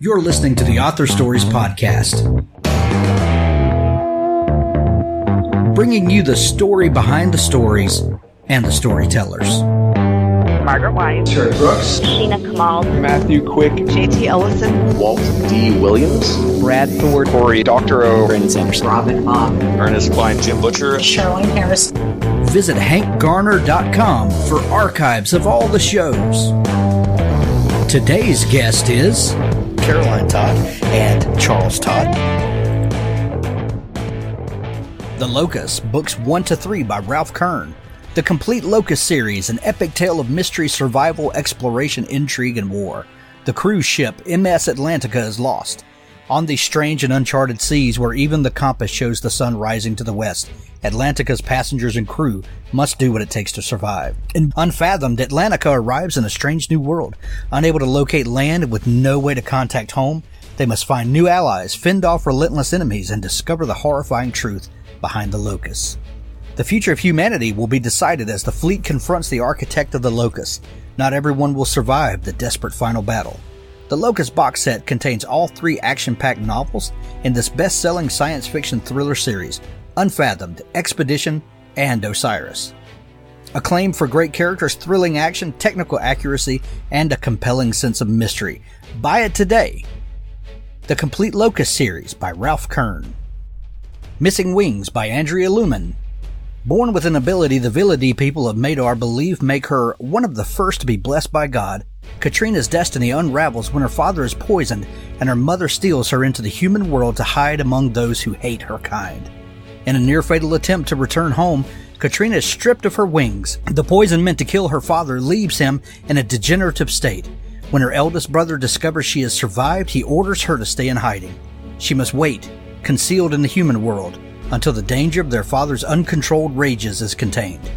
You're listening to the Author Stories Podcast, bringing you the story behind the stories and the storytellers. Margaret White, Terry Brooks, Sheena Kamal, Matthew Quick, J.T. Ellison, Walt D. Williams, Brad Thor, Corey Dr. O, Brandon Sanderson, Robin Mott, Ernest Klein, Jim Butcher, Caroline Harris. Visit hankgarner.com for archives of all the shows. Today's guest is Caroline Todd, and Charles Todd. The Locust, books 1-3 by Ralph Kern. The Complete Locust series, an epic tale of mystery, survival, exploration, intrigue, and war. The cruise ship MS Atlantica is lost. On these strange and uncharted seas where even the compass shows the sun rising to the west, Atlantica's passengers and crew must do what it takes to survive. In Unfathomed, Atlantica arrives in a strange new world. Unable to locate land with no way to contact home, they must find new allies, fend off relentless enemies, and discover the horrifying truth behind the Locusts. The future of humanity will be decided as the fleet confronts the architect of the Locust. Not everyone will survive the desperate final battle. The Locust box set contains all 3 action-packed novels in this best-selling science fiction thriller series, Unfathomed, Expedition, and Osiris. Acclaimed for great characters, thrilling action, technical accuracy, and a compelling sense of mystery. Buy it today. The Complete Locust series by Ralph Kern. Missing Wings by Andrea Luman. Born with an ability the Villidi people of Madar believe make her one of the first to be blessed by God, Katrina's destiny unravels when her father is poisoned and her mother steals her into the human world to hide among those who hate her kind. In a near-fatal attempt to return home, Katrina is stripped of her wings. The poison meant to kill her father leaves him in a degenerative state. When her eldest brother discovers she has survived, he orders her to stay in hiding. She must wait, concealed in the human world, until the danger of their father's uncontrolled rages is contained.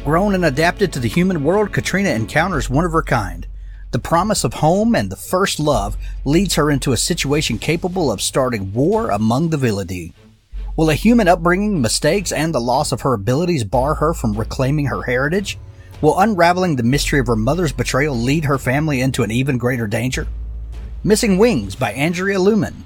Grown and adapted to the human world, Katrina encounters one of her kind. The promise of home and the first love leads her into a situation capable of starting war among the Villidi. Will a human upbringing, mistakes, and the loss of her abilities bar her from reclaiming her heritage? Will unraveling the mystery of her mother's betrayal lead her family into an even greater danger? Missing Wings by Andrea Luman.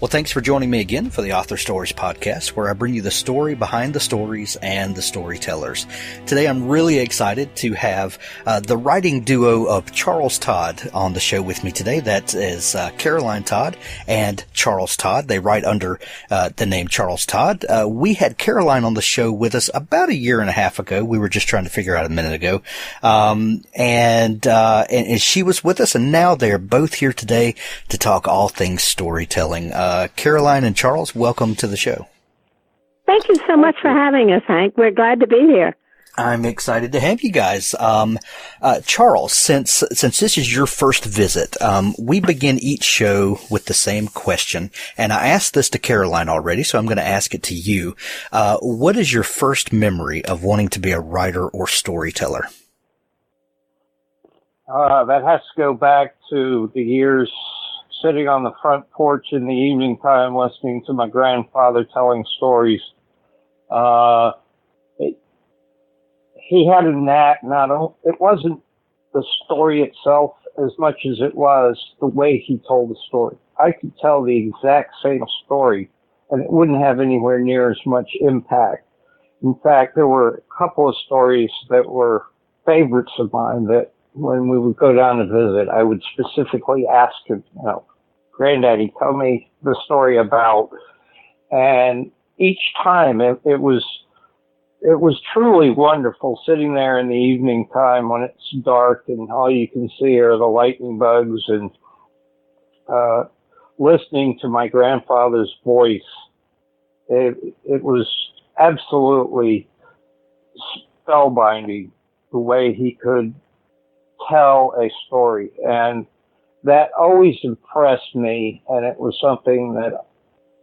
Well, thanks for joining me again for the Author Stories Podcast, where I bring you the story behind the stories and the storytellers. Today, I'm really excited to have the writing duo of Charles Todd on the show with me today. That is Caroline Todd and Charles Todd. They write under the name Charles Todd. We had Caroline on the show with us about a year and a half ago. We were just trying to figure out a minute ago. And she was with us, and now they're both here today to talk all things storytelling. Caroline and Charles, welcome to the show. Thank you so much for having us, Hank. We're glad to be here. I'm excited to have you guys. Charles, since this is your first visit, we begin each show with the same question, and I asked this to Caroline already, so I'm going to ask it to you. What is your first memory of wanting to be a writer or storyteller? That has to go back to the years sitting on the front porch in the evening time listening to my grandfather telling stories. He had a knack, it wasn't the story itself as much as it was the way he told the story. I could tell the exact same story and it wouldn't have anywhere near as much impact. In fact, there were a couple of stories that were favorites of mine that when we would go down to visit, I would specifically ask him, Granddaddy, tell me the story about. And each time it was truly wonderful sitting there in the evening time when it's dark and all you can see are the lightning bugs and listening to my grandfather's voice. It was absolutely spellbinding the way he could tell a story. And that always impressed me, and it was something that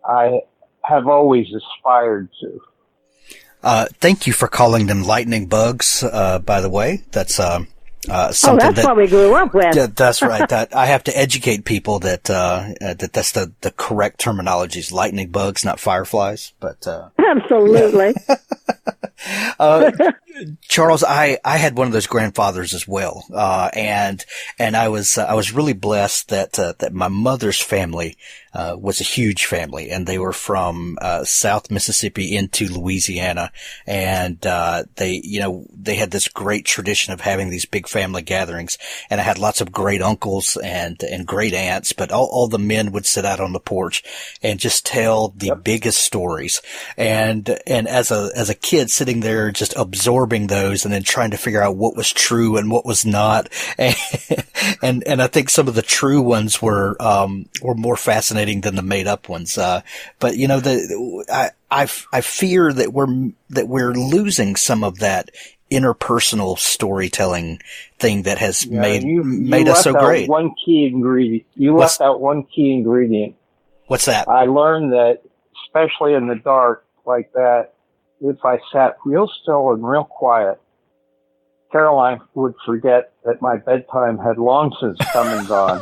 I have always aspired to. Thank you for calling them lightning bugs, by the way. That's something that's what we grew up with. Yeah, that's right. That I have to educate people that that's the correct terminology is lightning bugs, not fireflies. But absolutely. Yeah. Charles, I had one of those grandfathers as well, and I was really blessed that my mother's family was a huge family, and they were from South Mississippi into Louisiana, and they had this great tradition of having these big family gatherings, and I had lots of great uncles and great aunts, but all the men would sit out on the porch and just tell the biggest stories, and as a kid sitting there just absorbing those and then trying to figure out what was true and what was not. And I think some of the true ones were more fascinating than the made up ones. But I fear that we're losing some of that interpersonal storytelling thing that has made us so great. One key ingredient. You left out one key ingredient. What's that? I learned that, especially in the dark like that, if I sat real still and real quiet, Caroline would forget that my bedtime had long since come and gone.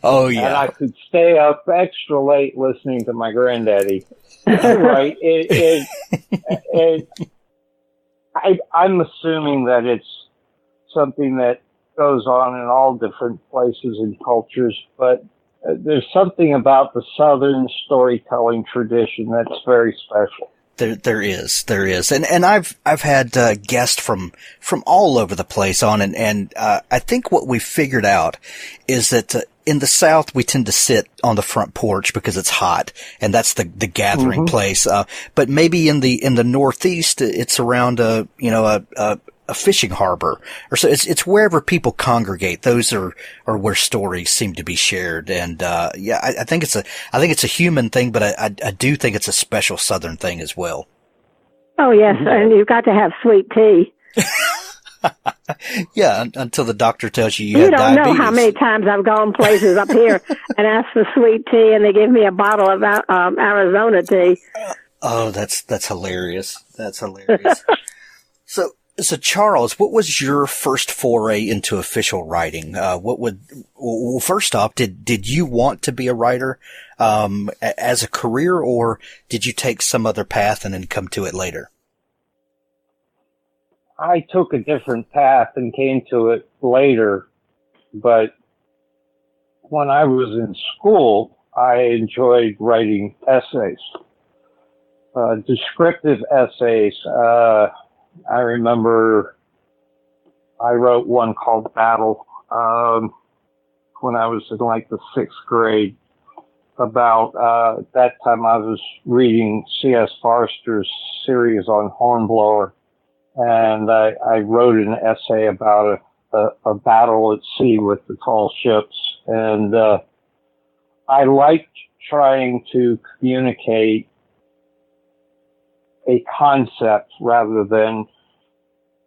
Oh, yeah. And I could stay up extra late listening to my granddaddy. Right. I'm assuming that it's something that goes on in all different places and cultures, but there's something about the Southern storytelling tradition that's very special. There is. And I've had guests from all over the place on, and I think what we figured out is that in the South we tend to sit on the front porch because it's hot, and that's the gathering place. But maybe in the Northeast it's around a fishing harbor, or so it's wherever people congregate. Those are where stories seem to be shared. And I think it's a human thing, but I do think it's a special Southern thing as well. Oh yes, and you've got to have sweet tea. Yeah, until the doctor tells you you have don't diabetes. know how many times I've gone places up here and asked for sweet tea, and they give me a bottle of Arizona tea. Oh, that's hilarious. That's hilarious. So Charles, what was your first foray into official writing? First off, did you want to be a writer, as a career, or did you take some other path and then come to it later? I took a different path and came to it later, but when I was in school, I enjoyed writing essays, descriptive essays. I remember I wrote one called Battle when I was in like the 6th grade. About that time I was reading C.S. Forester's series on Hornblower, and I wrote an essay about a battle at sea with the tall ships. And I liked trying to communicate a concept rather than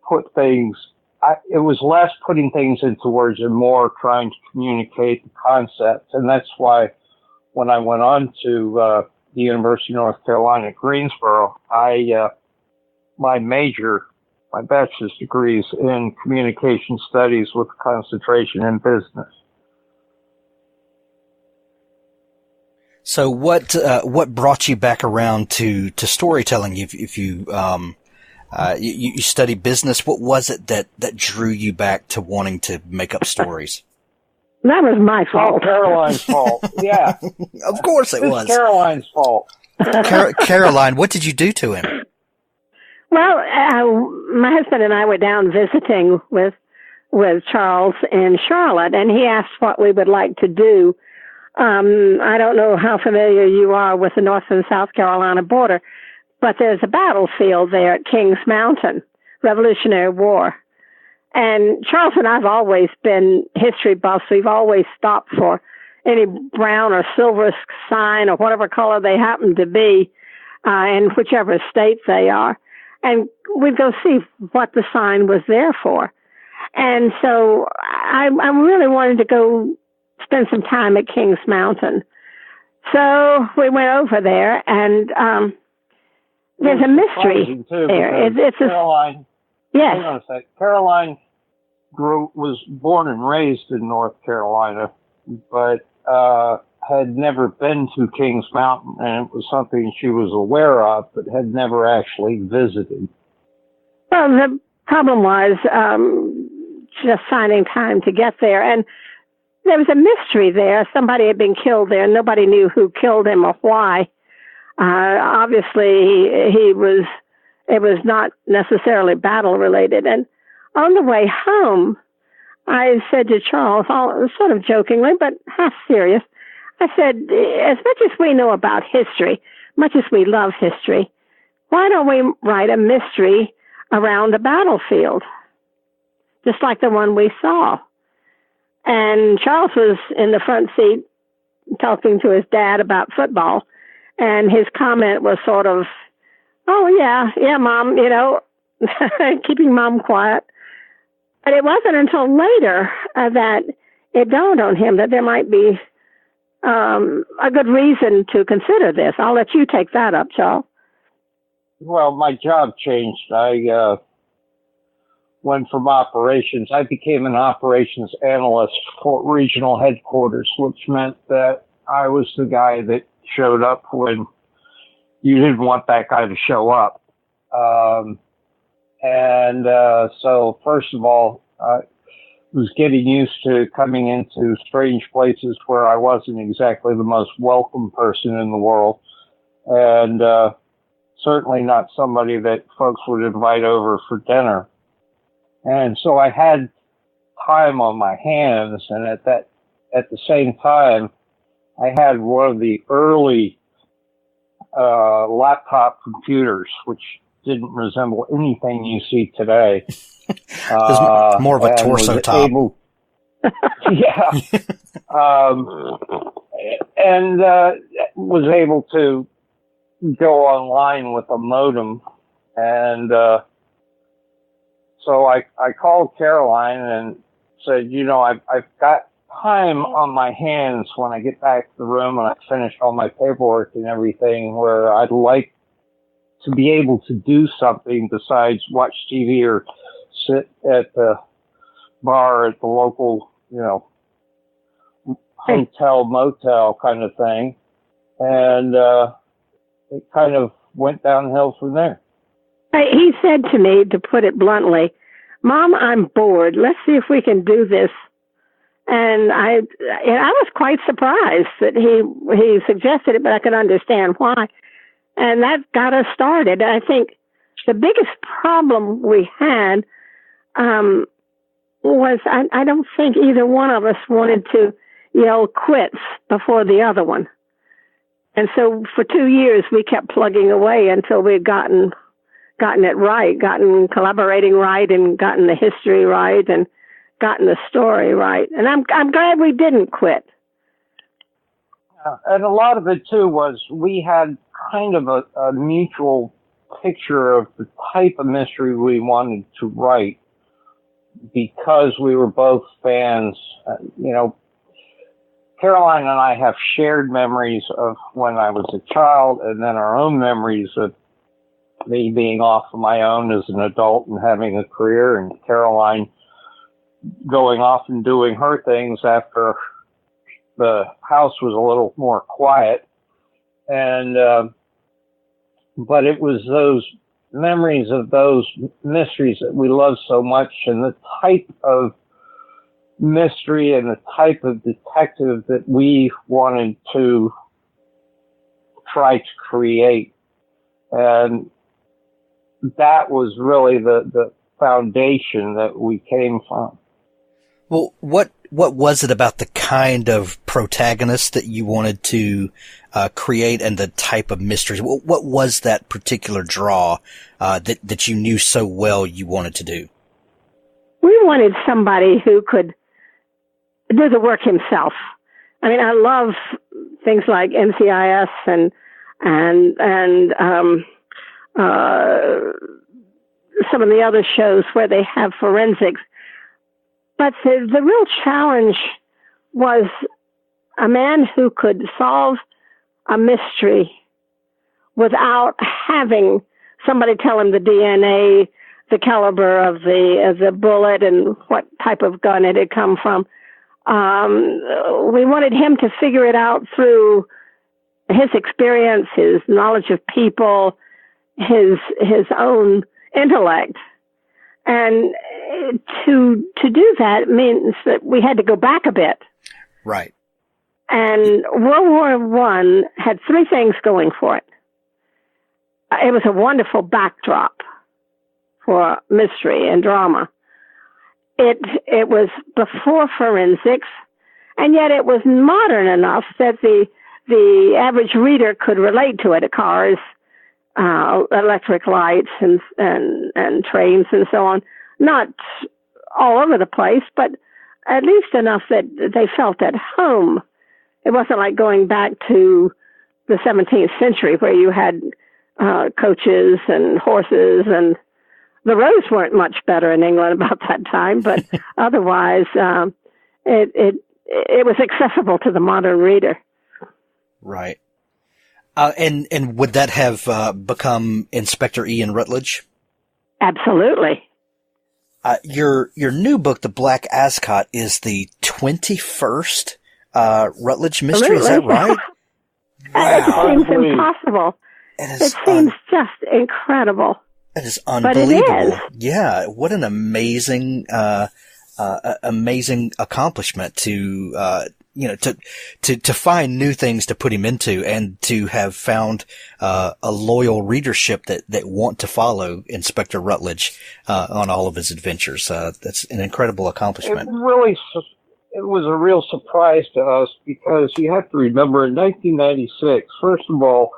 put things. It was less putting things into words and more trying to communicate the concept. And that's why when I went on to the University of North Carolina at Greensboro, my bachelor's degree is in communication studies with concentration in business. So what brought you back around to storytelling? If you study business, what was it that drew you back to wanting to make up stories? That was my fault. Caroline's fault. Yeah. Of course it was. Caroline's fault. Caroline, what did you do to him? Well, my husband and I were down visiting with Charles in Charlotte, and he asked what we would like to do. I don't know how familiar you are with the North and South Carolina border, but there's a battlefield there at Kings Mountain, Revolutionary War. And Charles and I have always been history buffs. We've always stopped for any brown or silver sign or whatever color they happen to be, in whichever state they are. And we'd go see what the sign was there for. And so I really wanted to go spend some time at Kings Mountain. So we went over there, and there's a mystery there. It's Caroline. Yes. Hang on a sec. Caroline was born and raised in North Carolina, but had never been to Kings Mountain, and it was something she was aware of, but had never actually visited. Well, the problem was just finding time to get there. And there was a mystery there. Somebody had been killed there. Nobody knew who killed him or why. Obviously, it was not necessarily battle-related. And on the way home, I said to Charles, sort of jokingly, but half serious, I said, as much as we know about history, much as we love history, why don't we write a mystery around the battlefield, just like the one we saw? And Charles was in the front seat talking to his dad about football, and his comment was sort of, oh, yeah, Mom, keeping Mom quiet. But it wasn't until later that it dawned on him that there might be a good reason to consider this. I'll let you take that up, Charles. Well, my job changed. I went from operations. I became an operations analyst for regional headquarters, which meant that I was the guy that showed up when you didn't want that guy to show up. So first of all, I was getting used to coming into strange places where I wasn't exactly the most welcome person in the world, and certainly not somebody that folks would invite over for dinner. And so I had time on my hands, and at the same time, I had one of the early laptop computers, which didn't resemble anything you see today. It was more of a torso top. Yeah. And was able to go online with a modem. And so I called Caroline and said, I've got time on my hands when I get back to the room and I finish all my paperwork and everything, where I'd like to be able to do something besides watch TV or sit at the bar at the local, hotel, motel kind of thing. And it kind of went downhill from there. He said to me, to put it bluntly, Mom, I'm bored. Let's see if we can do this. And I was quite surprised that he suggested it, but I could understand why. And that got us started. I think the biggest problem we had was I don't think either one of us wanted to yell quits before the other one. And so for 2 years, we kept plugging away until we'd gotten it right, gotten collaborating right, and gotten the history right, and gotten the story right. And I'm glad we didn't quit. And a lot of it, too, was we had kind of a mutual picture of the type of mystery we wanted to write because we were both fans. Caroline and I have shared memories of when I was a child, and then our own memories of me being off on my own as an adult and having a career, and Caroline going off and doing her things after the house was a little more quiet. And but it was those memories of those mysteries that we love so much, and the type of mystery and the type of detective that we wanted to try to create. And that was really the foundation that we came from. Well, what was it about the kind of protagonist that you wanted to create and the type of mysteries? What was that particular draw that you knew so well you wanted to do? We wanted somebody who could do the work himself. I mean, I love things like NCIS and some of the other shows where they have forensics. But the real challenge was a man who could solve a mystery without having somebody tell him the DNA, the caliber of the bullet, and what type of gun it had come from. We wanted him to figure it out through his experience, his knowledge of people, his own intellect. And to do that means that we had to go back a bit. Right. And World War One had three things going for it. It was a wonderful backdrop for mystery and drama. It was before forensics, and yet it was modern enough that the average reader could relate to it. Cars, electric lights, and trains, and so on. Not all over the place, but at least enough that they felt at home. It wasn't like going back to the 17th century where you had coaches and horses, and the roads weren't much better in England about that time, but otherwise it was accessible to the modern reader. Right. And would that have become Inspector Ian Rutledge? Absolutely. Your new book, The Black Ascot, is the 21st Rutledge mystery. Is that right? Wow. It seems impossible. It seems just incredible. It is unbelievable. But it is. Yeah. What an amazing, amazing accomplishment to find new things to put him into, and to have found a loyal readership that want to follow Inspector Rutledge on all of his adventures. That's an incredible accomplishment. It was a real surprise to us, because you have to remember, in 1996, first of all,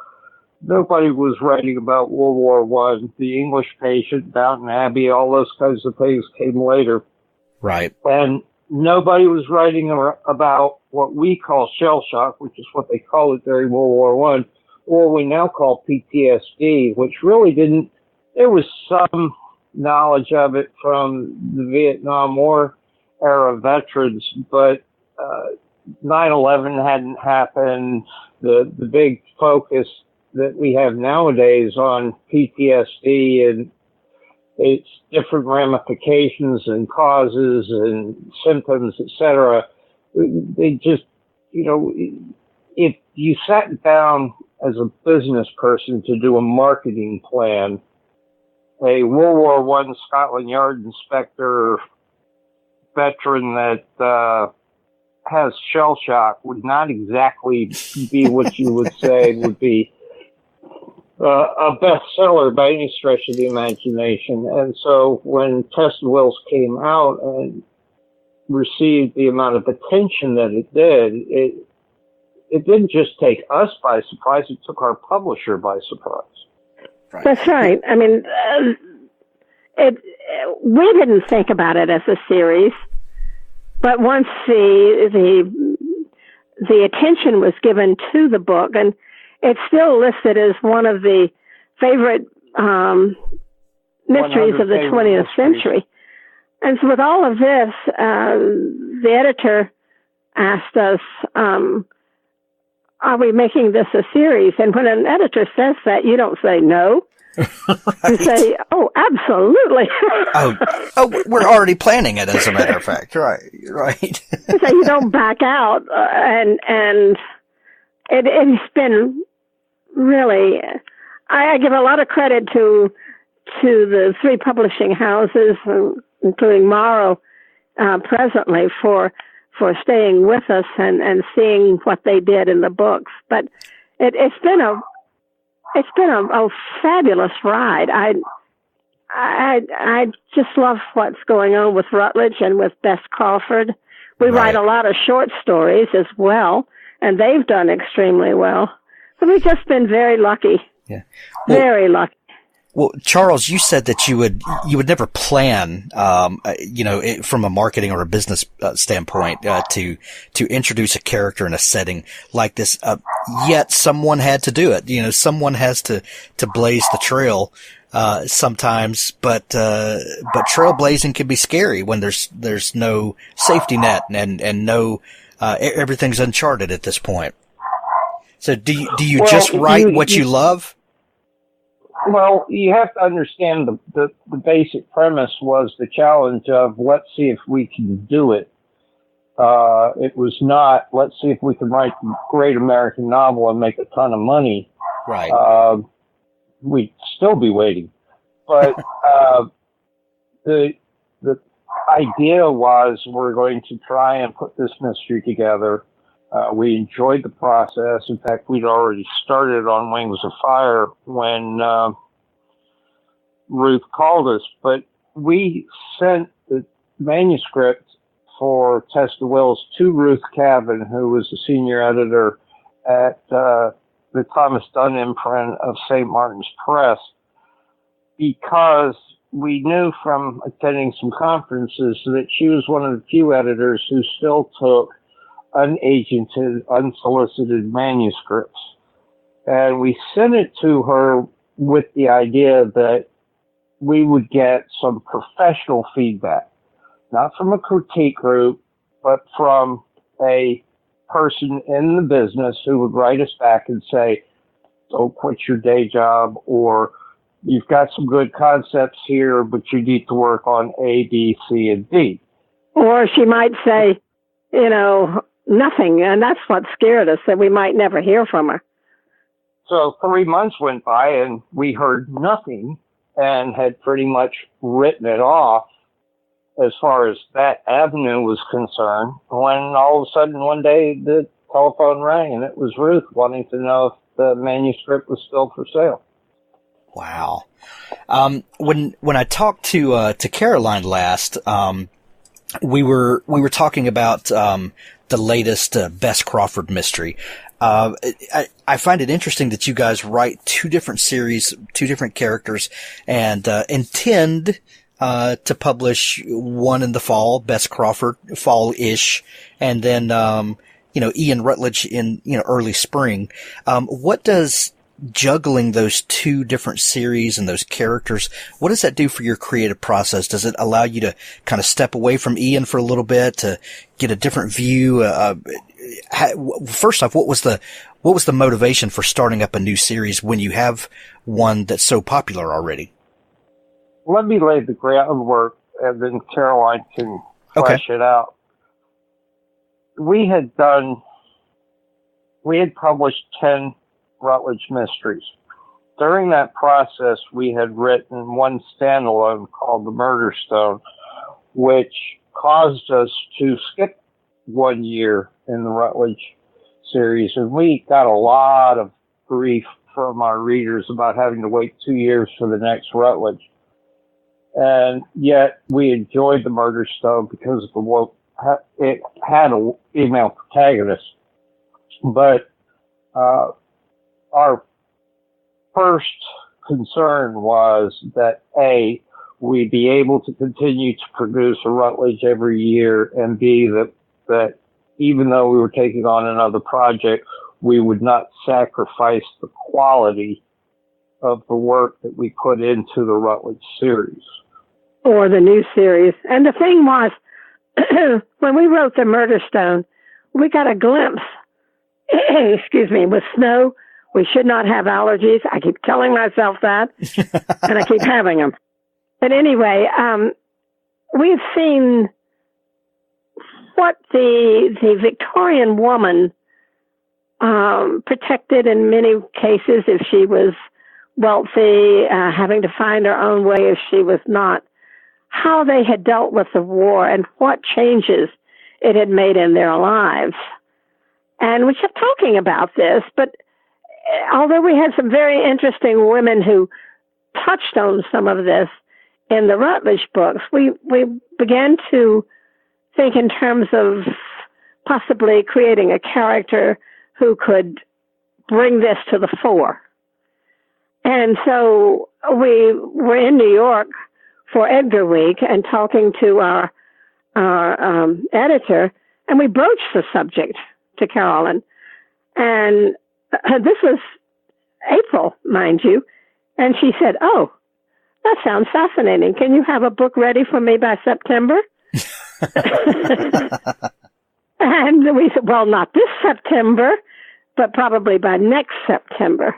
nobody was writing about World War One. The English Patient, Downton Abbey, all those kinds of things came later. Right. And nobody was writing about what we call shell shock, which is what they call it during World War One, or we now call PTSD, which really didn't. There was some knowledge of it from the Vietnam War era veterans, but 9/11 hadn't happened. The big focus that we have nowadays on PTSD and its different ramifications and causes and symptoms, etc. They just, if you sat down as a business person to do a marketing plan, a World War One Scotland Yard inspector veteran that has shell shock would not exactly be what you would say would be a bestseller by any stretch of the imagination. And so when Test of Wills came out and received the amount of attention that it did, it didn't just take us by surprise, it took our publisher by surprise. Right. That's right. I mean, we didn't think about it as a series, but once the attention was given to the book, and it's still listed as one of the favorite mysteries of the 20th century. And so with all of this, the editor asked us, are we making this a series? And when an editor says that, you don't say no. Right. You say, oh, absolutely. oh, we're already planning it, as a matter of fact. Right. So you don't back out. And it's been really, I give a lot of credit to the three publishing houses, including Morrow, presently, for staying with us and seeing what they did in the books. But it's been a fabulous ride. I just love what's going on with Rutledge and with Bess Crawford. We write a lot of short stories as well, and they've done extremely well. So we've just been very lucky. Yeah. Very lucky. Well, Charles, you said that you would never plan, from a marketing or a business standpoint, to introduce a character in a setting like this. Yet someone had to do it. Someone has to blaze the trail, sometimes, but trailblazing can be scary when there's no safety net and no, everything's uncharted at this point. So do you just write what you love? Well, you have to understand the basic premise was the challenge of let's see if we can do it. It was not, let's see if we can write a great American novel and make a ton of money. Right. We'd still be waiting. But the idea was we're going to try and put this mystery together. We enjoyed the process. In fact, we'd already started on Wings of Fire when Ruth called us. But we sent the manuscript for Test of Wills to Ruth Cavan, who was the senior editor at the Thomas Dunn imprint of St. Martin's Press, because we knew from attending some conferences that she was one of the few editors who still took unagented, unsolicited manuscripts. And we sent it to her with the idea that we would get some professional feedback, not from a critique group, but from a person in the business who would write us back and say, don't quit your day job, or you've got some good concepts here, but you need to work on A, B, C, and D. Or she might say, nothing, and that's what scared us, that we might never hear from her. So 3 months went by, and we heard nothing and had pretty much written it off as far as that avenue was concerned, when all of a sudden one day the telephone rang, and it was Ruth wanting to know if the manuscript was still for sale. Wow. When I talked to Caroline last, we were talking about the latest Bess Crawford mystery. I find it interesting that you guys write two different series, two different characters, and intend to publish one in the fall, Bess Crawford, fall-ish, and then Ian Rutledge in early spring. What does juggling those two different series and those characters, what does that do for your creative process? Does it allow you to kind of step away from Ian for a little bit to get a different view? First off, what was the motivation for starting up a new series when you have one that's so popular already? Let me lay the groundwork, and then Caroline can flesh it out. We had published 10 Rutledge mysteries. During that process, we had written one standalone called The Murder Stone, which caused us to skip 1 year in the Rutledge series, and we got a lot of grief from our readers about having to wait 2 years for the next Rutledge. And yet we enjoyed The Murder Stone because it had a female protagonist. But our first concern was that A, we'd be able to continue to produce a Rutledge every year, and B, that even though we were taking on another project, we would not sacrifice the quality of the work that we put into the Rutledge series. Or the new series. And the thing was, when we wrote The Murder Stone, we got a glimpse, with snow. We should not have allergies. I keep telling myself that, and I keep having them. But anyway, we've seen what the Victorian woman protected in many cases if she was wealthy, having to find her own way if she was not, how they had dealt with the war and what changes it had made in their lives. And we kept talking about this, but although we had some very interesting women who touched on some of this in the Rutledge books, we began to think in terms of possibly creating a character who could bring this to the fore. And so we were in New York for Edgar Week and talking to our editor, and we broached the subject to Caroline. And this was April, mind you. And she said, "Oh, that sounds fascinating. Can you have a book ready for me by September?" And we said, "Well, not this September, but probably by next September."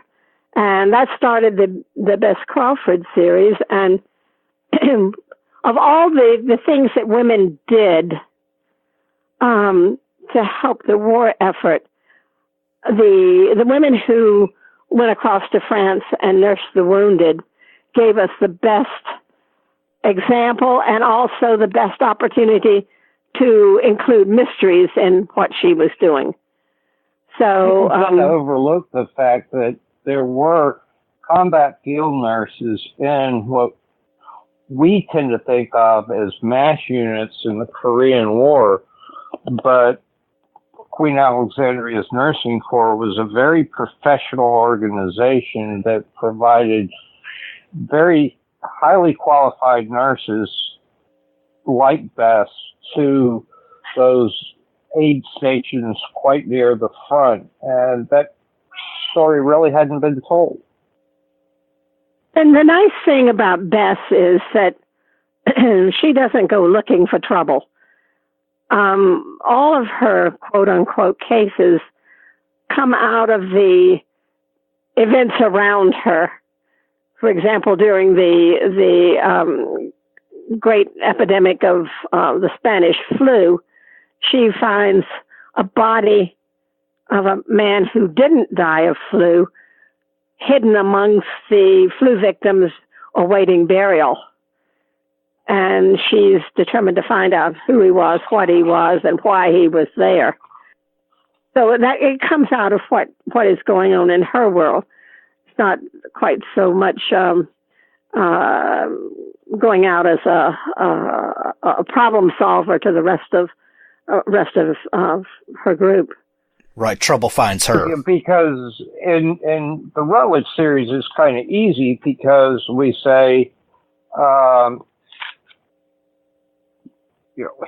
And that started the Bess Crawford series. And of all the things that women did to help the war effort. The women who went across to France and nursed the wounded gave us the best example and also the best opportunity to include mysteries in what she was doing. So people tend to overlook the fact that there were combat field nurses in what we tend to think of as mass units in the Korean War, but Queen Alexandria's Nursing Corps was a very professional organization that provided very highly qualified nurses like Bess to those aid stations quite near the front, and that story really hadn't been told. And the nice thing about Bess is that she doesn't go looking for trouble. All of her quote-unquote cases come out of the events around her. For example, during the great epidemic of the Spanish flu, she finds a body of a man who didn't die of flu hidden amongst the flu victims awaiting burial. And she's determined to find out who he was, what he was, and why he was there. So that it comes out of what is going on in her world. It's not quite so much going out as a problem solver to the rest of her group. Right, trouble finds her. Because in the Rutledge series, it's kind of easy because we say,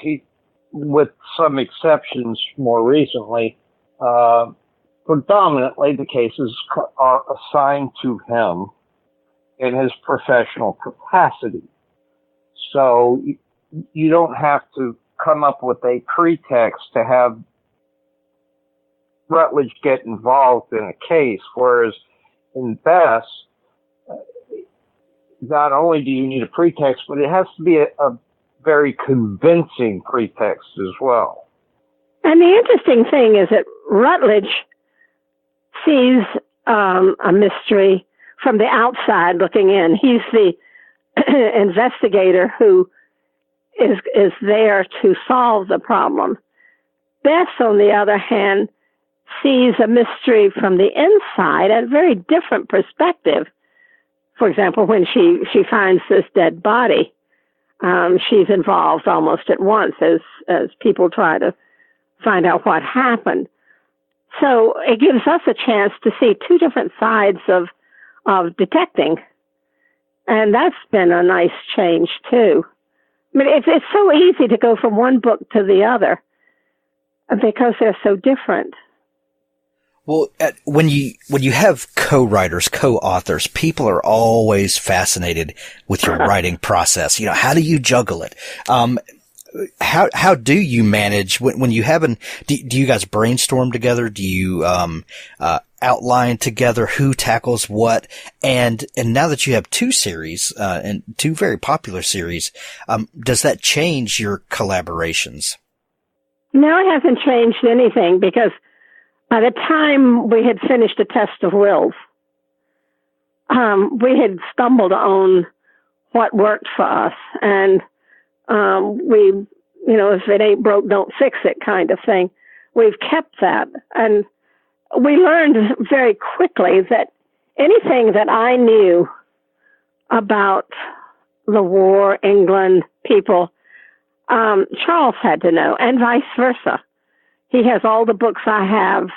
he, with some exceptions more recently, predominantly the cases are assigned to him in his professional capacity. So you don't have to come up with a pretext to have Rutledge get involved in a case, whereas in Bess, not only do you need a pretext, but it has to be a very convincing pretext as well. And the interesting thing is that Rutledge sees a mystery from the outside looking in. He's the investigator who is there to solve the problem. Bess, on the other hand, sees a mystery from the inside at a very different perspective. For example, when she finds this dead body, she's involved almost at once as people try to find out what happened. So it gives us a chance to see two different sides of detecting. And that's been a nice change too. I mean, it's so easy to go from one book to the other because they're so different. Well, when you have co-writers, co-authors, people are always fascinated with your writing process. How do you juggle it? How do you manage when you haven't? Do you guys brainstorm together? Do you outline together who tackles what? And now that you have two series and two very popular series, does that change your collaborations? No, it hasn't changed anything because by the time we had finished A Test of Wills, we had stumbled on what worked for us, and we, if it ain't broke, don't fix it kind of thing. We've kept that, and we learned very quickly that anything that I knew about the war, England, people, Charles had to know, and vice versa. He has all the books I have.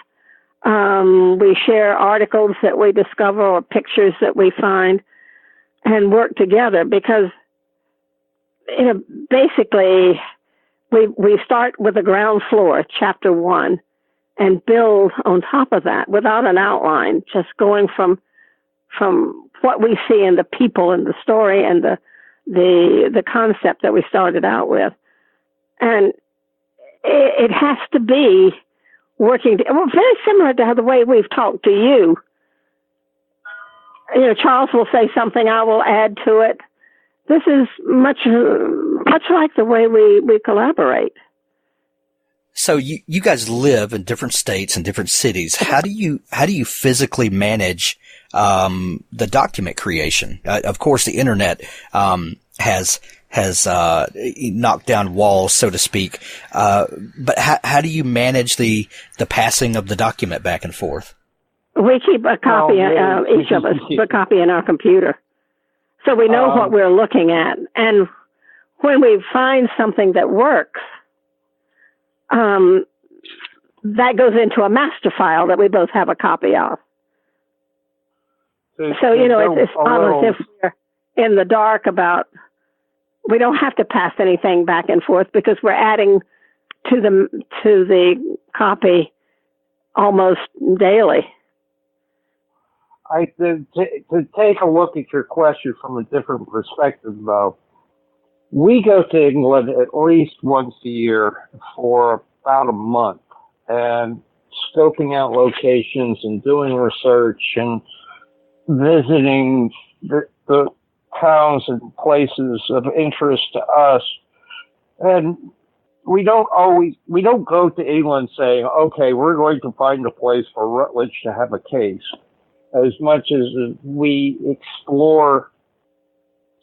We share articles that we discover or pictures that we find and work together because, basically we start with the ground floor, chapter 1, and build on top of that without an outline, just going from what we see in the people and the story and the concept that we started out with. And it has to be working, very similar to the way we've talked to you. Charles will say something, I will add to it. This is much like the way we collaborate. So you guys live in different states and different cities. How do you physically manage the document creation? Of course, the internet has knocked down walls, so to speak. But how do you manage the passing of the document back and forth? We keep a copy. Each of us keep a copy in our computer, so we know what we're looking at. And when we find something that works, that goes into a master file that we both have a copy of. So it's almost if we're in the dark about. We don't have to pass anything back and forth because we're adding to the copy almost daily. To take a look at your question from a different perspective, though, we go to England at least once a year for about a month and scoping out locations and doing research and visiting the towns and places of interest to us. And we don't go to England saying, okay, we're going to find a place for Rutledge to have a case, as much as we explore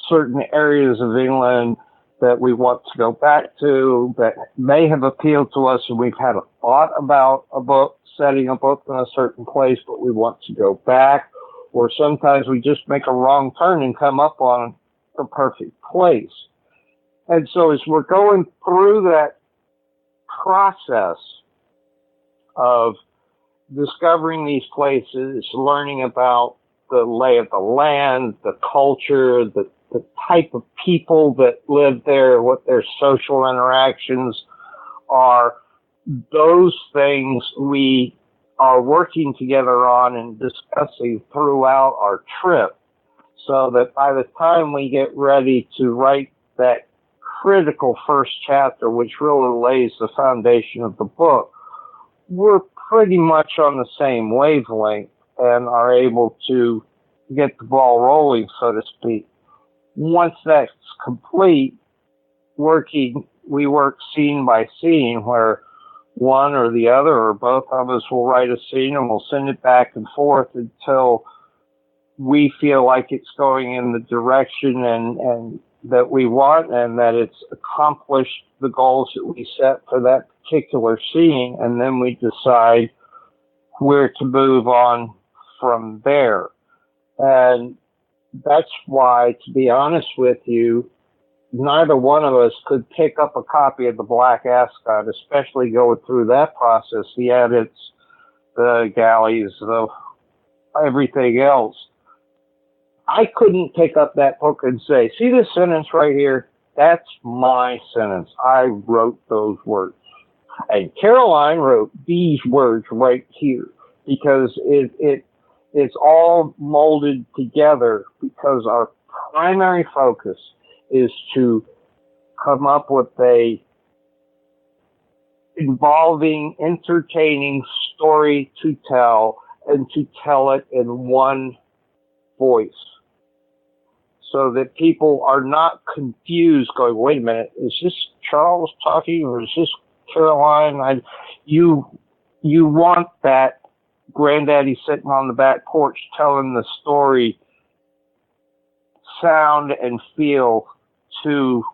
certain areas of England that we want to go back to, that may have appealed to us, and we've had a thought about a book, setting a book in a certain place, but we want to go back. Or sometimes we just make a wrong turn and come up on the perfect place. And so as we're going through that process of discovering these places, learning about the lay of the land, the culture, the type of people that live there, what their social interactions are, those things we are working together on and discussing throughout our trip, so that by the time we get ready to write that critical first chapter, which really lays the foundation of the book, we're pretty much on the same wavelength and are able to get the ball rolling, so to speak. Once that's complete, we work scene by scene, where one or the other or both of us will write a scene and we'll send it back and forth until we feel like it's going in the direction and that we want, and that it's accomplished the goals that we set for that particular scene, and then we decide where to move on from there. And that's why, to be honest with you, neither one of us could pick up a copy of the Black Ascot, especially going through that process, the edits, the galleys, everything else. I couldn't pick up that book and say, see this sentence right here? That's my sentence. I wrote those words. And Caroline wrote these words right here, because it's all molded together, because our primary focus is to come up with a involving, entertaining story to tell, and to tell it in one voice, so that people are not confused going, wait a minute, is this Charles talking or is this Caroline? You want that granddaddy sitting on the back porch telling the story sound and feel to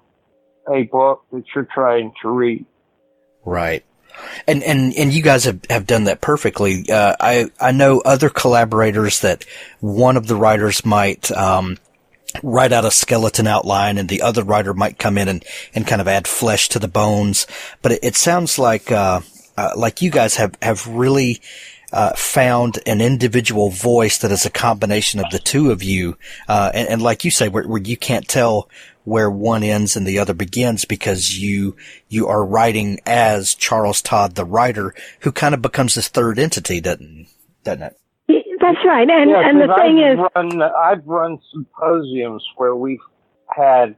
a book that you're trying to read. Right. And you guys have done that perfectly. I know other collaborators that one of the writers might write out a skeleton outline and the other writer might come in and kind of add flesh to the bones. But it sounds like you guys have really found an individual voice that is a combination of the two of you. And like you say, where you can't tell where one ends and the other begins, because you are writing as Charles Todd, the writer, who kind of becomes this third entity, doesn't it? That's right. And the thing is, I've run symposiums where we've had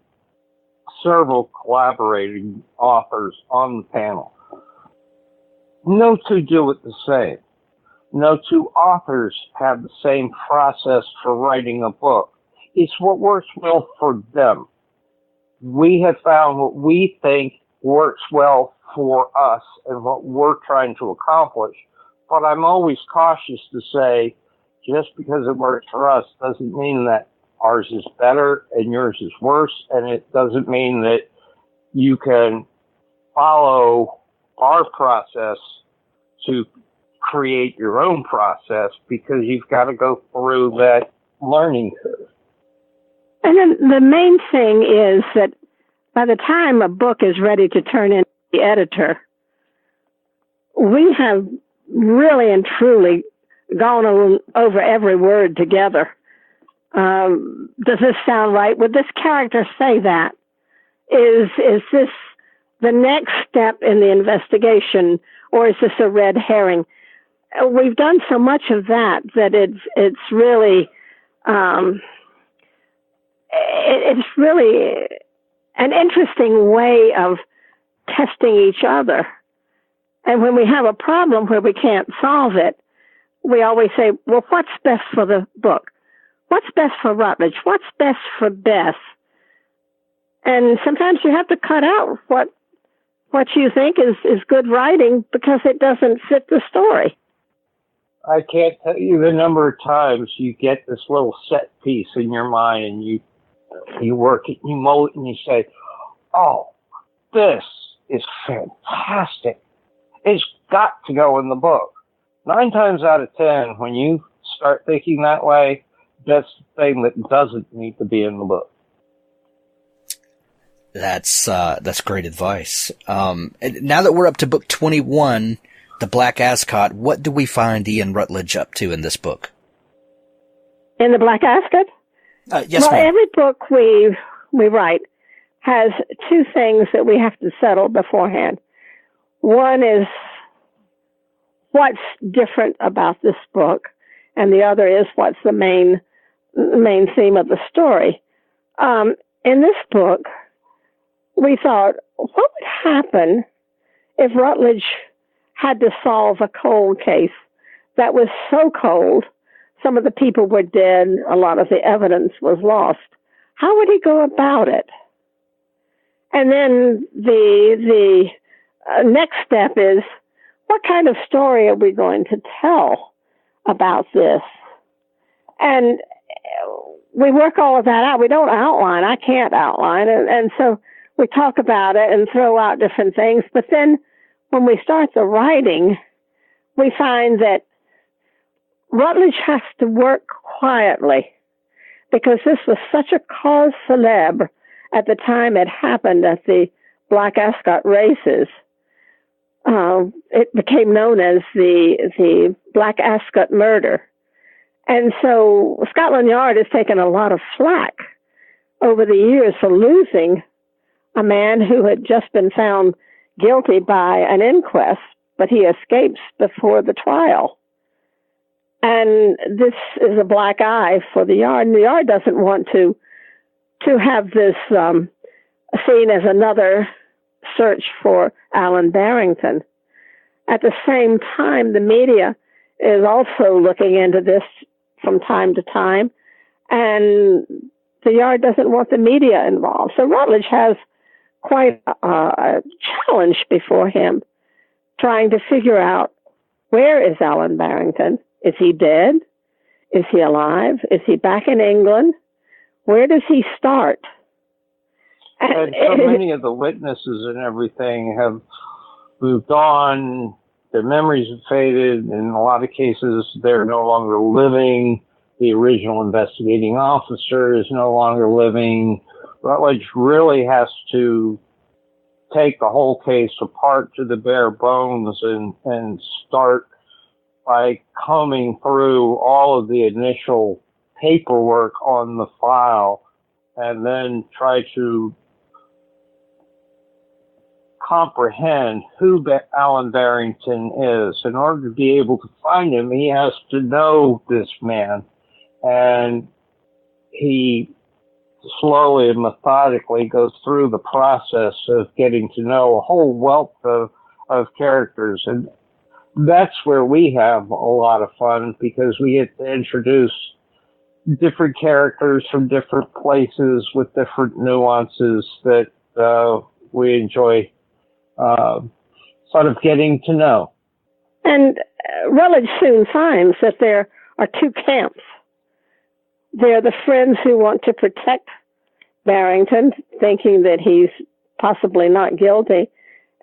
several collaborating authors on the panel. No two do it the same. No two authors have the same process for writing a book. It's what works well for them. We have found what we think works well for us and what we're trying to accomplish. But I'm always cautious to say, just because it works for us doesn't mean that ours is better and yours is worse, and it doesn't mean that you can follow our process to create your own process, because you've got to go through that learning curve. And then the main thing is that by the time a book is ready to turn into the editor, we have really and truly gone over every word together. Does this sound right? Would this character say that? Is this the next step in the investigation, or is this a red herring? We've done so much of that it's really it's really an interesting way of testing each other. And when we have a problem where we can't solve it, we always say, well, what's best for the book? What's best for Rutledge? What's best for Beth? And sometimes you have to cut out what you think is good writing because it doesn't fit the story. I can't tell you the number of times you get this little set piece in your mind and you work it, you mold it, and you say, oh, this is fantastic. It's got to go in the book. 9 times out of 10, when you start thinking that way, that's the thing that doesn't need to be in the book. That's great advice. And now that we're up to book 21, The Black Ascot, what do we find Ian Rutledge up to in this book? In The Black Ascot? Yes, well, ma'am. every book we write has 2 things that we have to settle beforehand. One is what's different about this book, and the other is what's the main theme of the story. In this book, we thought, what would happen if Rutledge had to solve a cold case that was so cold, some of the people were dead, a lot of the evidence was lost? How would he go about it? And then the next step is, what kind of story are we going to tell about this? And we work all of that out. We don't outline. I can't outline. And so we talk about it and throw out different things. But then when we start the writing, we find that Rutledge has to work quietly because this was such a cause célèbre at the time it happened at the Black Ascot races. It became known as the Black Ascot murder. And so Scotland Yard has taken a lot of flack over the years for losing a man who had just been found guilty by an inquest, but he escapes before the trial. And this is a black eye for the Yard, and the Yard doesn't want to have this seen as another search for Alan Barrington. At the same time, the media is also looking into this from time to time, and the Yard doesn't want the media involved. So Rutledge has quite a challenge before him, trying to figure out, where is Alan Barrington? Is he dead? Is he alive? Is he back in England? Where does he start? And so many of the witnesses and everything have moved on. Their memories have faded. In a lot of cases, they're no longer living. The original investigating officer is no longer living. Rutledge really has to take the whole case apart to the bare bones and start by combing through all of the initial paperwork on the file and then try to comprehend who Alan Barrington is. In order to be able to find him, he has to know this man. And he slowly and methodically goes through the process of getting to know a whole wealth of characters. And that's where we have a lot of fun, because we get to introduce different characters from different places with different nuances that we enjoy sort of getting to know. And Rutledge soon finds that there are two camps. There are the friends who want to protect Barrington, thinking that he's possibly not guilty,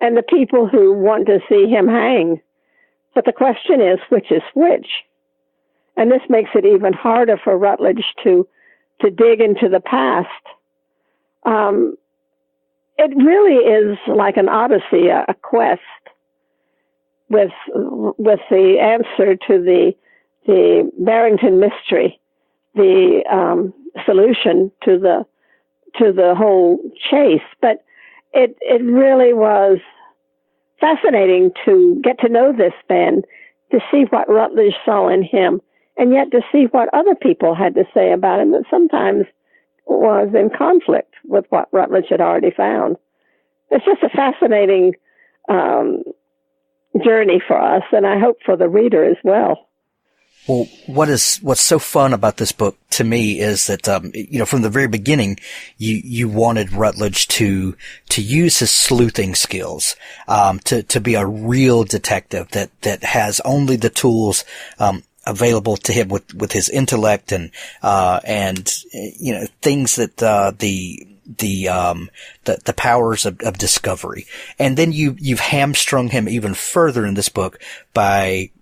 and the people who want to see him hang. But the question is, which is which? And this makes it even harder for Rutledge to dig into the past. It really is like an odyssey, a quest with the answer to the Barrington mystery, the solution to the whole chase. But it really was fascinating to get to know this man, to see what Rutledge saw in him, and yet to see what other people had to say about him that sometimes was in conflict with what Rutledge had already found. It's just a fascinating journey for us, and I hope for the reader as well. Well, what's so fun about this book to me is that, from the very beginning, you wanted Rutledge to use his sleuthing skills, to be a real detective that has only the tools, available to him with his intellect and things that, the powers of discovery. And then you've hamstrung him even further in this book by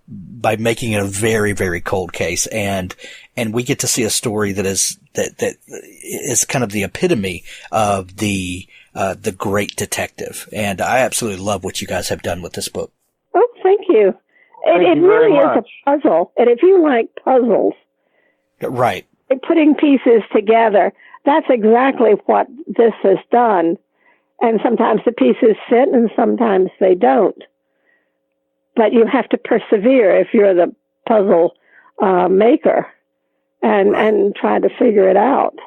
making it a very, very cold case. And we get to see a story that is kind of the epitome of the great detective. And I absolutely love what you guys have done with this book. Oh, thank you. It really is a puzzle. And if you like puzzles, right, putting pieces together, that's exactly what this has done. And sometimes the pieces fit and sometimes they don't. But you have to persevere if you're the puzzle maker and try to figure it out.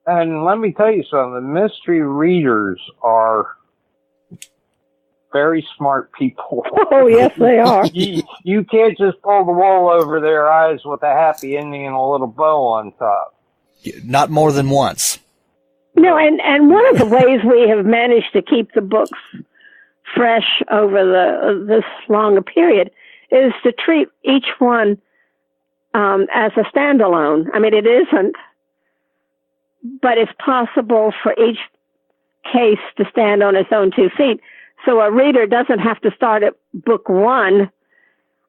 And let me tell you something, the mystery readers are very smart people. Oh, yes, they are. You can't just pull the wool over their eyes with a happy ending and a little bow on top. Not more than once. No, and one of the ways we have managed to keep the books fresh over this long a period is to treat each one as a standalone. I mean, it isn't, but it's possible for each case to stand on its own 2 feet. So a reader doesn't have to start at book 1.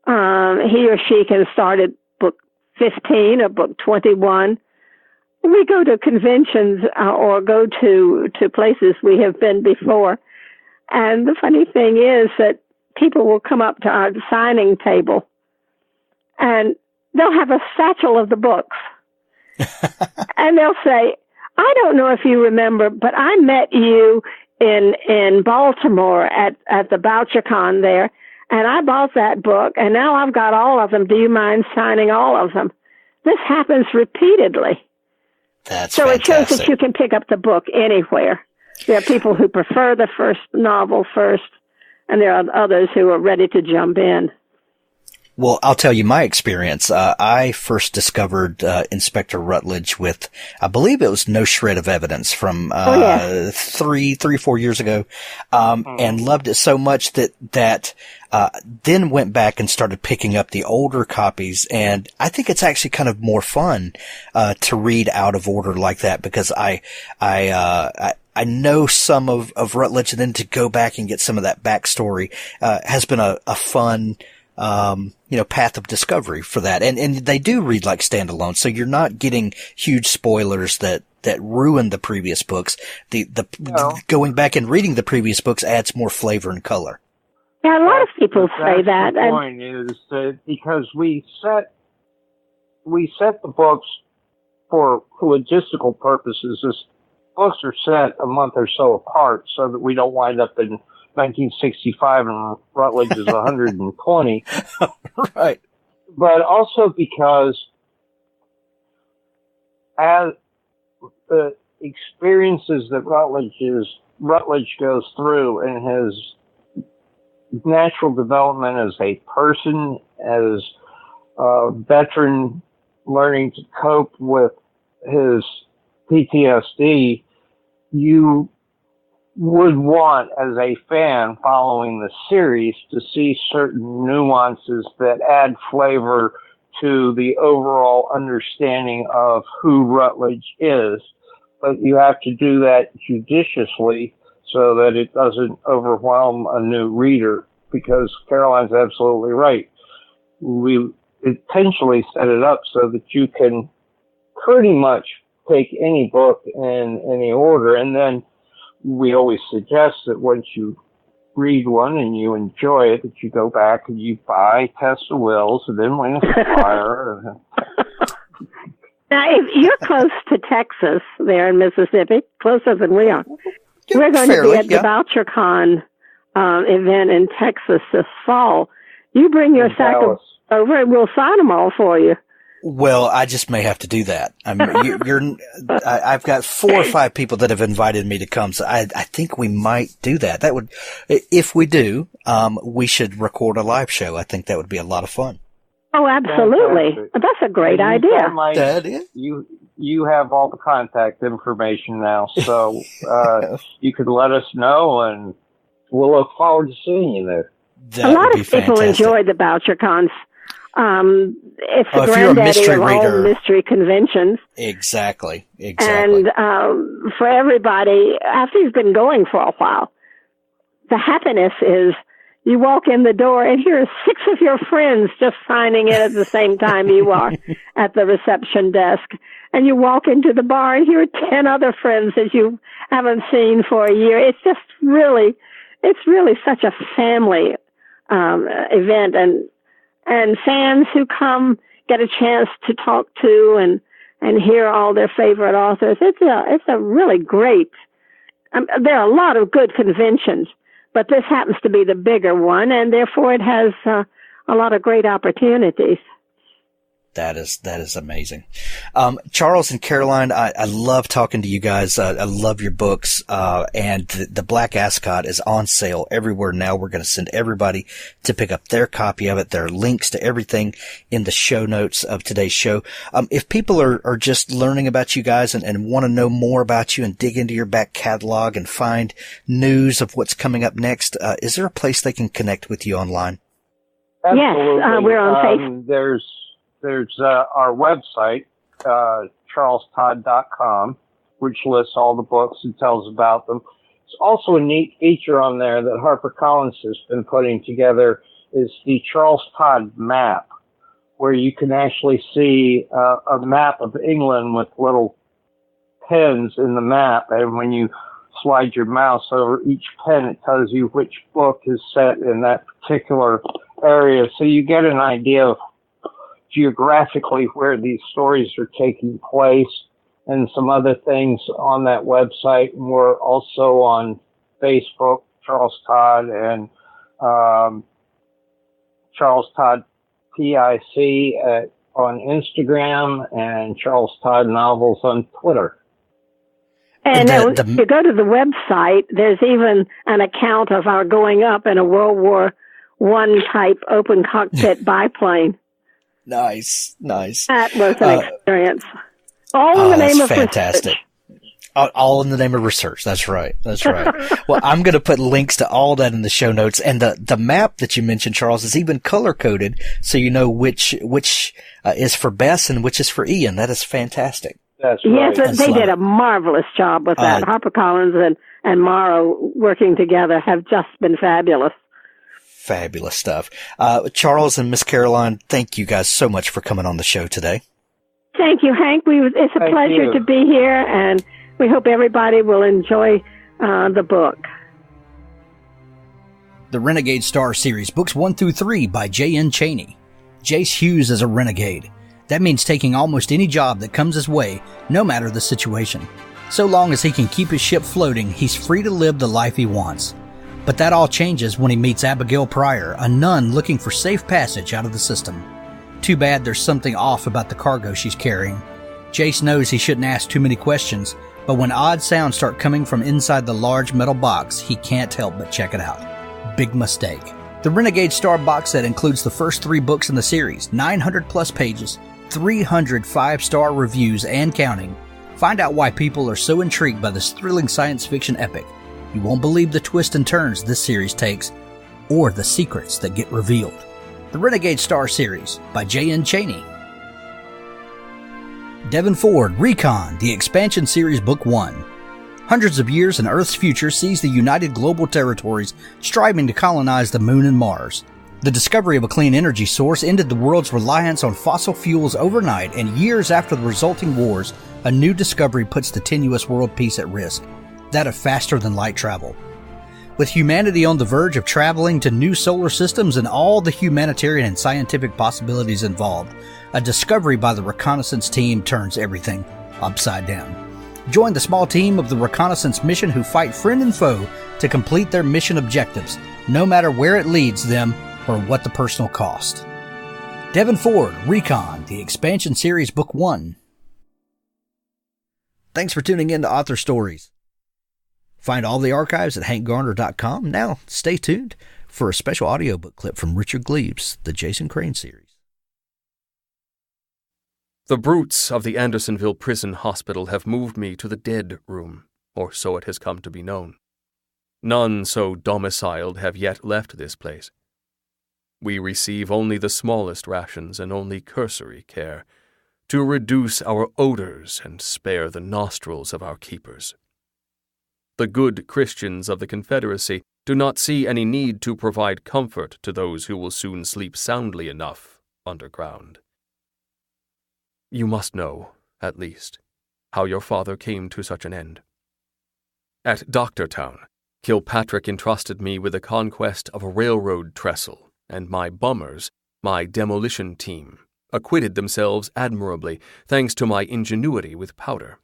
He or she can start at book 15 or book 21. We go to conventions or go to places we have been before. And the funny thing is that people will come up to our signing table and they'll have a satchel of the books. And they'll say, I don't know if you remember, but I met you in Baltimore at the BoucherCon there, and I bought that book, and now I've got all of them. Do you mind signing all of them? This happens repeatedly. That's so fantastic. It shows that you can pick up the book anywhere. There are people who prefer the first novel first, and there are others who are ready to jump in. Well, I'll tell you my experience. I first discovered Inspector Rutledge with, I believe it was No Shred of Evidence from 4 years ago, and loved it so much that then went back and started picking up the older copies. And I think it's actually kind of more fun to read out of order like that, because I know some of Rutledge, and then to go back and get some of that backstory has been a fun path of discovery for that. And they do read like standalone, so you're not getting huge spoilers that ruin the previous books. Going back and reading the previous books adds more flavor and color. Yeah, a lot of people say that. The point is that because we set the books for logistical purposes. This books are set a month or so apart so that we don't wind up in 1965 and Rutledge is 120. Right. But also because as the experiences that Rutledge goes through in his natural development as a person, as a veteran learning to cope with his PTSD, you would want as a fan following the series to see certain nuances that add flavor to the overall understanding of who Rutledge is. But you have to do that judiciously so that it doesn't overwhelm a new reader, because Caroline's absolutely right. We intentionally set it up so that you can pretty much take any book in any order, and then we always suggest that once you read one and you enjoy it, that you go back and you buy Test of Wills and then win a supplier. Now, if you're close to Texas, there in Mississippi, closer than we are, we're going to be at the VoucherCon event in Texas this fall. You bring your sack of over, and we'll sign them all for you. Well, I just may have to do that. I mean, I've got 4 or 5 people that have invited me to come, so I think we might do that. That would, if we do, we should record a live show. I think that would be a lot of fun. Oh, absolutely. Fantastic. That's a great idea. That is. You have all the contact information now, so you could let us know, and we'll look forward to seeing you there. That a lot of people fantastic. enjoy the VoucherCons. It's the if you're a granddaddy mystery of all reader, mystery conventions. Exactly. And for everybody, after you've been going for a while, the happiness is you walk in the door and here are 6 of your friends just signing in at the same time you are at the reception desk. And you walk into the bar and here are 10 other friends that you haven't seen for a year. It's just really, such a family event, and fans who come get a chance to talk to and hear all their favorite authors. It's a really great. There are a lot of good conventions, but this happens to be the bigger one, and therefore it has a lot of great opportunities. That is amazing. Charles and Caroline, I love talking to you guys. I love your books. And the Black Ascot is on sale everywhere now. We're going to send everybody to pick up their copy of it. There are links to everything in the show notes of today's show. If people are just learning about you guys and want to know more about you and dig into your back catalog and find news of what's coming up next, is there a place they can connect with you online? Absolutely. Yes, we're on Facebook. There's our website, charlestodd.com, which lists all the books and tells about them. There's also a neat feature on there that HarperCollins has been putting together, is the Charles Todd map, where you can actually see a map of England with little pens in the map, and when you slide your mouse over each pen, it tells you which book is set in that particular area, so you get an idea of geographically where these stories are taking place, and some other things on that website. And we're also on Facebook, Charles Todd, and Charles Todd PIC on Instagram, and Charles Todd Novels on Twitter. And if you go to the website, there's even an account of our going up in a World War I type open cockpit biplane. Nice. That was an experience. All in the name of fantastic. Research. All in the name of research. That's right. Well, I'm going to put links to all that in the show notes. And the map that you mentioned, Charles, is even color coded, so you know which is for Bess and which is for Ian. That is fantastic. That's right. Yes, they did a marvelous job with that. HarperCollins and Morrow working together have just been fabulous. Fabulous stuff. Charles and Miss Caroline, thank you guys so much for coming on the show today. Thank you, Hank. It's a pleasure to be here, and we hope everybody will enjoy the book. The Renegade Star Series, books 1 through 3 by J.N. Chaney. Jace Hughes is a renegade. That means taking almost any job that comes his way, no matter the situation. So long as he can keep his ship floating, he's free to live the life he wants. But that all changes when he meets Abigail Pryor, a nun looking for safe passage out of the system. Too bad there's something off about the cargo she's carrying. Jace knows he shouldn't ask too many questions, but when odd sounds start coming from inside the large metal box, he can't help but check it out. Big mistake. The Renegade Star box set includes the first 3 books in the series, 900 plus pages, 300 5-star reviews and counting. Find out why people are so intrigued by this thrilling science fiction epic. You won't believe the twists and turns this series takes, or the secrets that get revealed. The Renegade Star Series by J.N. Chaney. Devin Ford, Recon, the Expansion Series Book 1. Hundreds of years in Earth's future sees the United Global Territories striving to colonize the Moon and Mars. The discovery of a clean energy source ended the world's reliance on fossil fuels overnight, and years after the resulting wars, a new discovery puts the tenuous world peace at risk, that of faster-than-light travel. With humanity on the verge of traveling to new solar systems and all the humanitarian and scientific possibilities involved, a discovery by the reconnaissance team turns everything upside down. Join the small team of the reconnaissance mission who fight friend and foe to complete their mission objectives, no matter where it leads them or what the personal cost. Devin Ford, Recon, the Expansion Series Book 1. Thanks for tuning in to Author Stories. Find all the archives at hankgarner.com. Now, stay tuned for a special audiobook clip from Richard Gleaves, the Jason Crane series. The brutes of the Andersonville Prison Hospital have moved me to the dead room, or so it has come to be known. None so domiciled have yet left this place. We receive only the smallest rations and only cursory care, to reduce our odors and spare the nostrils of our keepers. The good Christians of the Confederacy do not see any need to provide comfort to those who will soon sleep soundly enough underground. You must know, at least, how your father came to such an end. At Doctortown, Kilpatrick entrusted me with the conquest of a railroad trestle, and my bummers, my demolition team, acquitted themselves admirably thanks to my ingenuity with powder.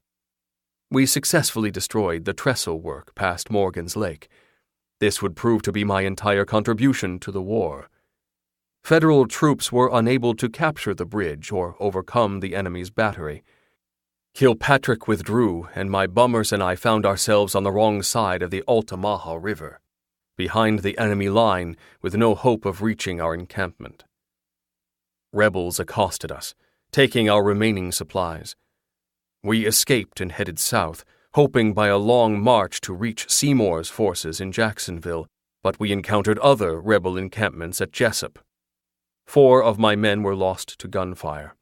We successfully destroyed the trestle work past Morgan's Lake. This would prove to be my entire contribution to the war. Federal troops were unable to capture the bridge or overcome the enemy's battery. Kilpatrick withdrew, and my bummers and I found ourselves on the wrong side of the Altamaha River, behind the enemy line with no hope of reaching our encampment. Rebels accosted us, taking our remaining supplies. We escaped and headed south, hoping by a long march to reach Seymour's forces in Jacksonville, but we encountered other rebel encampments at Jessup. 4 of my men were lost to gunfire.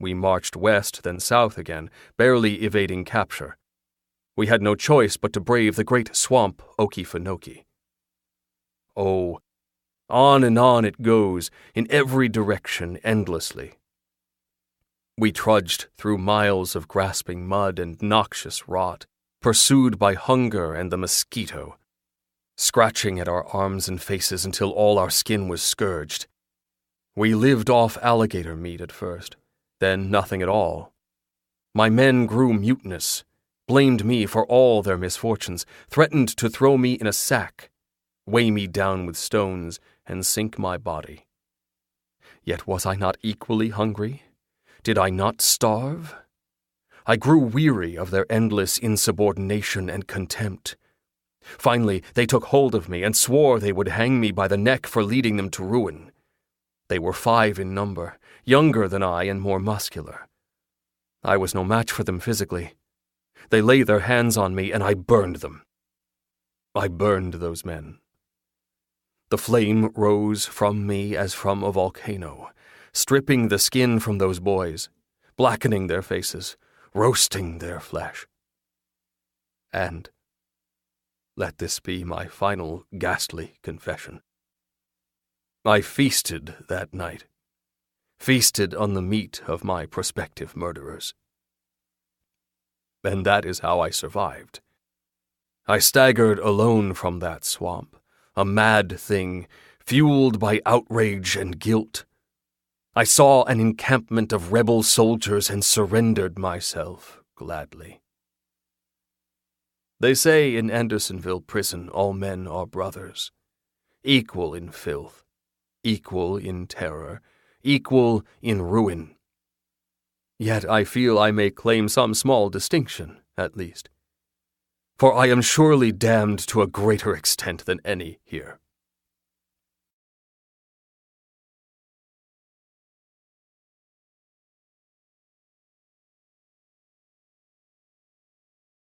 We marched west, then south again, barely evading capture. We had no choice but to brave the great swamp Okefenokee. Oh, on and on it goes, in every direction, endlessly. We trudged through miles of grasping mud and noxious rot, pursued by hunger and the mosquito, scratching at our arms and faces until all our skin was scourged. We lived off alligator meat at first, then nothing at all. My men grew mutinous, blamed me for all their misfortunes, threatened to throw me in a sack, weigh me down with stones, and sink my body. Yet was I not equally hungry? Did I not starve? I grew weary of their endless insubordination and contempt. Finally, they took hold of me and swore they would hang me by the neck for leading them to ruin. They were 5 in number, younger than I and more muscular. I was no match for them physically. They laid their hands on me, and I burned them. I burned those men. The flame rose from me as from a volcano, stripping the skin from those boys, blackening their faces, roasting their flesh. And let this be my final ghastly confession. I feasted that night, feasted on the meat of my prospective murderers. And that is how I survived. I staggered alone from that swamp, a mad thing, fueled by outrage and guilt. I saw an encampment of rebel soldiers and surrendered myself gladly. They say in Andersonville Prison all men are brothers, equal in filth, equal in terror, equal in ruin. Yet I feel I may claim some small distinction, at least. For I am surely damned to a greater extent than any here.